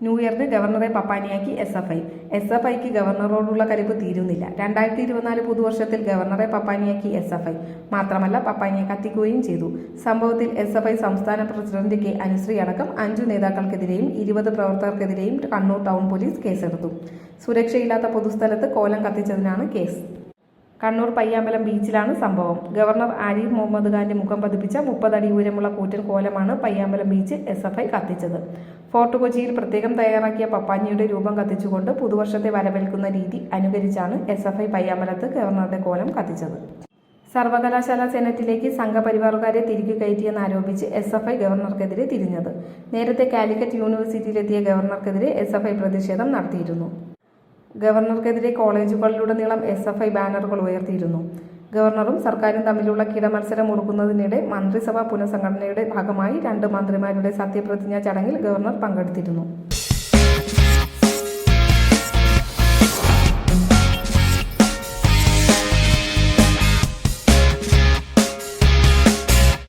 New ഇയറിന് ഗവർണറെ പപ്പാനിയാക്കി S F ഐക്ക് ഗവർണറോടുള്ള കലിപ്പ് തീരുന്നില്ല. 2024 പുതുവർഷത്തിൽ ഗവർണറെ പപ്പാനിയാക്കി എസ് മാത്രമല്ല പപ്പാനിയെ കത്തിക്കുകയും ചെയ്തു. സംഭവത്തിൽ എസ് സംസ്ഥാന പ്രസിഡന്റ് കെ അനുശ്രീ അടക്കം 5 നേതാക്കൾക്കെതിരെയും 20 പ്രവർത്തകർക്കെതിരെയും കണ്ണൂർ ടൗൺ പോലീസ് കേസെടുത്തു. സുരക്ഷയില്ലാത്ത പൊതുസ്ഥലത്ത് കോലം കത്തിച്ചതിനാണ് കേസ്. കണ്ണൂർ പയ്യാമ്പലം ബീച്ചിലാണ് സംഭവം. ഗവർണർ ആരിഫ് മുഹമ്മദ് ഖാന്റെ മുഖം പതിപ്പിച്ച 30 അടി ഉയരമുള്ള കൂറ്റൻ കോലമാണ് പയ്യാമ്പലം ബീച്ച് എസ് കത്തിച്ചത്. ഫോർട്ട് കൊച്ചിയിൽ പ്രത്യേകം തയ്യാറാക്കിയ പപ്പാനിയുടെ രൂപം കത്തിച്ചുകൊണ്ട് പുതുവർഷത്തെ വരവേൽക്കുന്ന രീതി അനുകരിച്ചാണ് എസ് പയ്യാമ്പലത്ത് ഗവർണറുടെ കോലം കത്തിച്ചത്. സർവകലാശാല സെനറ്റിലേക്ക് സംഘപരിവാറുകാരെ തിരികെ കയറ്റിയെന്നാരോപിച്ച് എസ് ഗവർണർക്കെതിരെ തിരിഞ്ഞത്. നേരത്തെ കാലിക്കറ്റ് യൂണിവേഴ്സിറ്റിയിലെത്തിയ ഗവർണർക്കെതിരെ എസ് പ്രതിഷേധം നടത്തിയിരുന്നു. ഗവർണർക്കെതിരെ കോളേജുകളിലുടനീളം എസ് ബാനറുകൾ ഉയർത്തിയിരുന്നു. ഗവർണറും സർക്കാരും തമ്മിലുള്ള കിടമത്സരം ഉറുക്കുന്നതിനിടെ മന്ത്രിസഭാ പുനഃസംഘടനയുടെ ഭാഗമായി 2 മന്ത്രിമാരുടെ സത്യപ്രതിജ്ഞാ ചടങ്ങിൽ ഗവർണർ പങ്കെടുത്തിരുന്നു.